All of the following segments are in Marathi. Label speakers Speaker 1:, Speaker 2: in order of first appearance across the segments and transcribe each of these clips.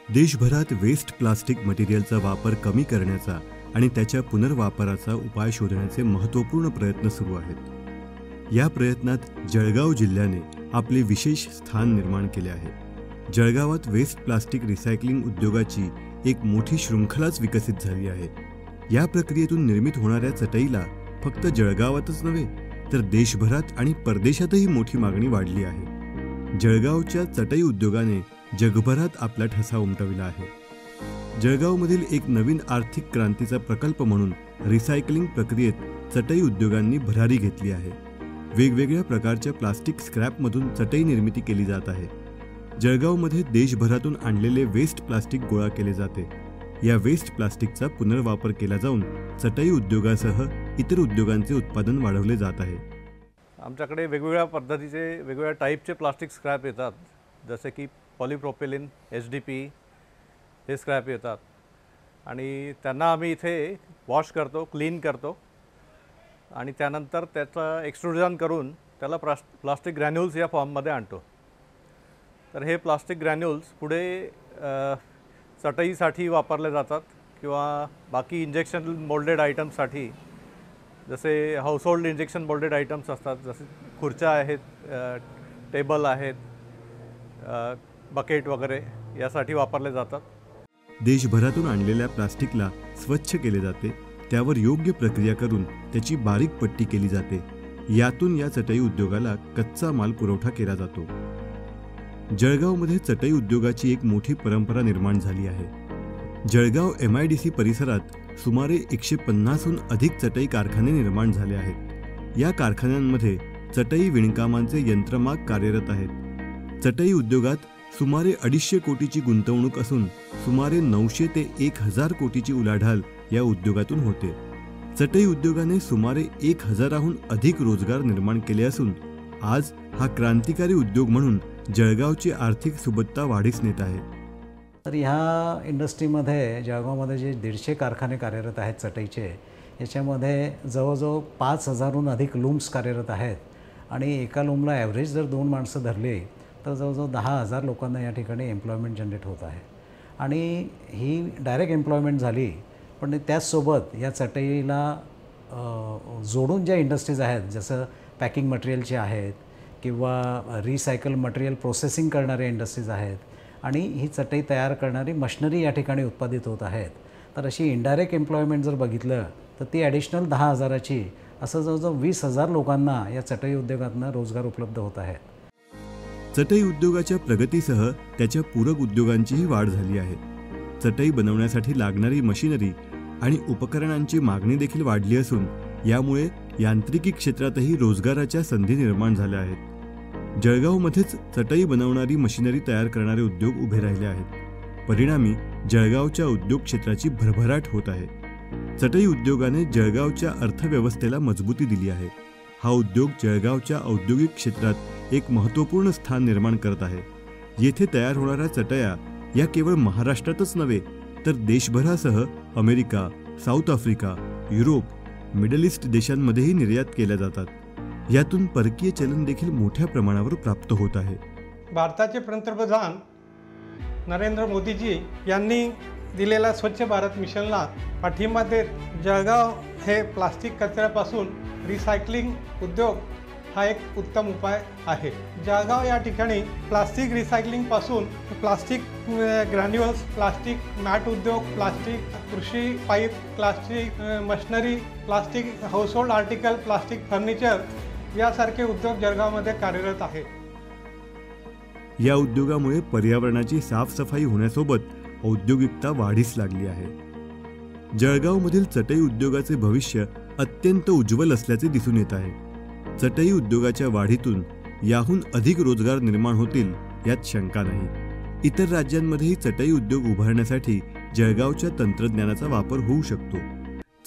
Speaker 1: देशभरात वेस्ट प्लास्टिक मटेरियलचा वापर कमी करण्याचा आणि त्याच्या पुनर्वापराचा उपाय शोधण्याचे महत्त्वपूर्ण प्रयत्न सुरू आहेत। या प्रयत्नात जळगाव जिल्ह्याने आपले विशेष स्थान निर्माण केले आहे। जळगावात वेस्ट प्लास्टिक रिसायकलिंग उद्योगाची एक मोठी शृंखलाच विकसित झाली आहे। या प्रक्रियेतून निर्मित होणाऱ्या चटईला फक्त जळगावातच नव्हे तर देशभरात आणि परदेशातही मोठी मागणी वाढली आहे। जळगावच्या चटई उद्योगाने जगभरात आपला ठसा उमटविला आहे। जळगावमधील एक नवीन आर्थिक क्रांतीचा प्रकल्प म्हणून रिसायकलिंग प्रक्रियेत चटई उद्योगांनी भरारी घेतली आहे। वेगवेगळ्या प्रकारच्या प्लास्टिक स्क्रॅपमधून चटई निर्मिती केली जात आहे। जळगावमध्ये देशभरातून आणलेले वेस्ट प्लास्टिक गोळा केले जाते। या वेस्ट प्लास्टिकचा पुनर्वापर केला जाऊन चटई उद्योगासह इतर उद्योगांचे उत्पादन वाढवले जात आहे।
Speaker 2: आमच्याकडे वेगवेगळ्या पद्धतीचे वेगवेगळ्या टाईपचे प्लास्टिक स्क्रॅप येतात, जसे की पॉलीप्रोपिलिन, SDP हे स्क्रॅप येतात आणि त्यांना आम्ही इथे वॉश करतो, क्लीन करतो आणि त्यानंतर त्याचं एक्सट्रुजन करून त्याला प्लास्टिक ग्रॅन्युल्स या फॉर्ममध्ये आणतो। तर हे प्लास्टिक ग्रॅन्युल्स पुढे चटईसाठी वापरले जातात किंवा बाकी इंजेक्शन मोल्डेड आयटम्ससाठी, जसे हाऊसहोल्ड इंजेक्शन मोल्डेड आयटम्स असतात, जसे खुर्च्या आहेत, टेबल आहेत, बकेट वगैरे यासाठी वापरले जातात।
Speaker 1: देशभरातून आणलेल्या प्लास्टिकला स्वच्छ केले जाते, त्यावर योग्य प्रक्रिया करून त्याची बारीक पट्टी केली जाते। यातून या चटई उद्योगाला कच्चा माल पुरवठा केला जातो। जळगावमध्ये चटई उद्योगाची एक मोठी परंपरा निर्माण झाली आहे। जळगाव MIDC परिसरात सुमारे 150हून अधिक चटई कारखाने निर्माण झाले आहेत। या कारखान्यांमध्ये चटई विणकामांचे यंत्रमाग कार्यरत आहेत। चटई उद्योगात सुमारे 250 कोटीची गुंतवणूक असून सुमारे 900 ते 1000 कोटीची उलाढाल या उद्योगातून होते। चटई उद्योगाने सुमारे 1000हून अधिक रोजगार निर्माण केले असून आज हा क्रांतिकारी उद्योग म्हणून जळगावची आर्थिक सुबत्ता वाढीस नेत आहे।
Speaker 3: तर ह्या इंडस्ट्रीमध्ये जळगावमध्ये जे 150 कारखाने कार्यरत आहेत चटईचे, याच्यामध्ये जवळजवळ 5000हून अधिक लूम्स कार्यरत आहेत आणि एका लूमला ॲव्हरेज जर 2 माणसं धरली तर जवळजवळ 10,000 लोकांना या ठिकाणी एम्प्लॉयमेंट जनरेट होत आहे। आणि ही डायरेक्ट एम्प्लॉयमेंट झाली, पण त्याचसोबत या चटईला जोडून ज्या इंडस्ट्रीज आहेत, जसं पॅकिंग मटेरियलचे आहेत किंवा रिसायकल मटेरियल प्रोसेसिंग करणारे इंडस्ट्रीज आहेत आणि ही चटई तयार करणारी मशिनरी या ठिकाणी उत्पादित होत आहेत। तर अशी इनडायरेक्ट एम्प्लॉयमेंट जर बघितलं तर ती ॲडिशनल 10,000ची असं जवळजवळ 20,000 लोकांना या चटई उद्योगातून रोजगार उपलब्ध होत आहेत।
Speaker 1: चटई उद्योगाच्या प्रगतीसह त्याच्या पूरक उद्योगांचीही वाढ झाली आहे। चटई बनवण्यासाठी लागणारी मशिनरी आणि उपकरणांची मागणी देखील वाढली असून यामुळे यांत्रिकी क्षेत्रातही रोजगाराच्या संधी निर्माण झाल्या आहेत। जळगावमध्येच चटई बनवणारी मशिनरी तयार करणारे उद्योग उभे राहिले आहेत। परिणामी जळगावच्या उद्योग क्षेत्राची भरभराट होत आहे। चटई उद्योगाने जळगावच्या अर्थव्यवस्थेला मजबूती दिली आहे। हा उद्योग जळगावच्या औद्योगिक क्षेत्रात एक महत्त्वपूर्ण स्थान निर्माण करत आहे। येथे तयार होणाऱ्या चटया या केवळ महाराष्ट्रातच नव्हे तर देशभरासह America, South Africa, Europe, Middle East देशांमध्येही निर्यात केल्या जातात। यातून परकीय चलन देखील मोठ्या प्रमाणावर प्राप्त होत आहे।
Speaker 4: भारताचे पंतप्रधान नरेंद्र मोदीजी यांनी दिलेल्या स्वच्छ भारत मिशनला पाठिंबा देत जळगाव हे प्लास्टिक कचऱ्यापासून रिसायकलिंग उद्योग हा एक उत्तम उपाय आहे। जळगाव या ठिकाणी प्लास्टिक रिसायकलिंगपासून प्लास्टिक ग्रॅन्युअल्स, प्लास्टिक मॅट उद्योग, प्लास्टिक कृषी pipe, plastic machinery, plastic household article, plastic furniture यासारखे उद्योग जळगावमध्ये कार्यरत आहेत।
Speaker 1: या उद्योगामुळे पर्यावरणाची साफसफाई होण्यासोबत औद्योगिकता वाढीस लागली आहे। जळगावमधील चटई उद्योगाचे भविष्य अत्यंत उज्ज्वल असल्याचे दिसून येत आहे। चटई उद्योगाच्या वाढीतून याहून अधिक रोजगार निर्माण होतील यात शंका नाही। इतर राज्यांमध्येही चटई उद्योग उभारण्यासाठी जळगावच्या तंत्रज्ञानाचा वापर होऊ शकतो।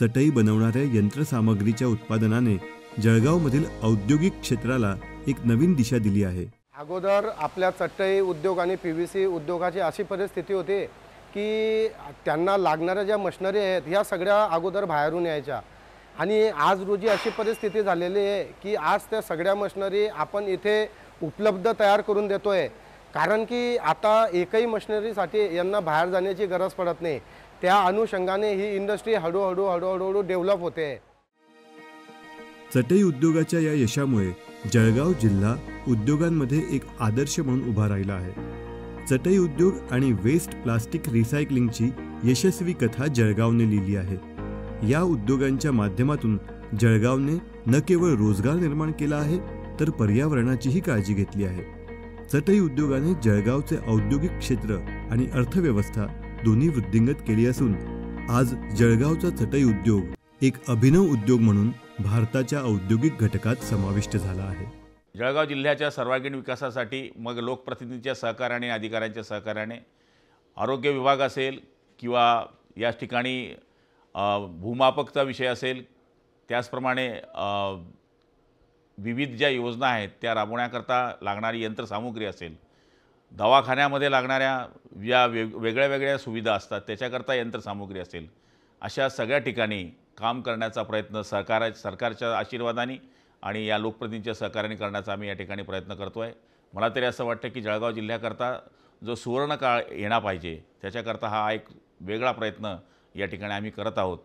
Speaker 1: चटई बनवणाऱ्या यंत्रसामग्रीच्या उत्पादनाने जळगावमधील औद्योगिक क्षेत्राला एक नवीन दिशा दिली आहे।
Speaker 5: अगोदर आपल्या चटई उद्योग आणि PVC उद्योगाची अशी परिस्थिती होती की त्यांना लागणाऱ्या ज्या मशिनरी आहेत ह्या सगळ्या अगोदर बाहेरून यायच्या आणि आज रोजी अशी परिस्थिती झालेली आहे की आज त्या सगळ्या मशिनरी आपण इथे उपलब्ध तयार करून देतोय। कारण की आता एकही मशिनरीसाठी यांना बाहेर जाण्याची गरज पडत नाही. त्या अनुषंगाने ही इंडस्ट्री हळूहळू डेव्हलप होते.
Speaker 1: चटई उद्योगाच्या या यशामुळे जळगाव जिल्हा उद्योगांमध्ये एक आदर्श म्हणून उभा राहिला आहे. चटई उद्योग आणि वेस्ट प्लास्टिक रिसायकलिंगची यशस्वी कथा जळगावने लिहिली आहे. या उद्योगांच्या माध्यमातून जळगावने न केवळ रोजगार निर्माण केला आहे, तर पर्यावरणाचीही काळजी घेतली आहे. चटई उद्योगाने जळगावचे औद्योगिक क्षेत्र आणि अर्थव्यवस्था दोन्ही वृद्धिंगत केली असून आज जळगावचा चटई उद्योग एक अभिनव उद्योग म्हणून भारताच्या औद्योगिक घटकात समाविष्ट झाला आहे.
Speaker 6: जळगाव जिल्ह्याच्या सर्वांगीण विकासासाठी मग लोकप्रतिनिधींच्या सहकार्याने, अधिकाऱ्यांच्या सहकार्याने आरोग्य विभाग असेल किंवा या ठिकाणी भूमापकचा विषय असेल, त्याचप्रमाणे विविध ज्या योजना आहेत त्या राबवण्याकरता लागणारी यंत्रसामुग्री असेल, दवाखान्यामध्ये लागणाऱ्या ज्या वेगळ्या वेगळ्या सुविधा असतात त्याच्याकरता यंत्रसामुग्री असेल, अशा सगळ्या ठिकाणी काम करण्याचा प्रयत्न सरकारच्या आशीर्वादाने आणि या लोकप्रतिनिधींच्या सहकार्याने करण्याचा आम्ही या ठिकाणी प्रयत्न करतो आहे. मला तरी असं वाटतं की जळगाव जिल्ह्याकरता जो सुवर्ण काळ येणा पाहिजे त्याच्याकरता हा एक वेगळा प्रयत्न या ठिकाणी आम्ही करत आहोत.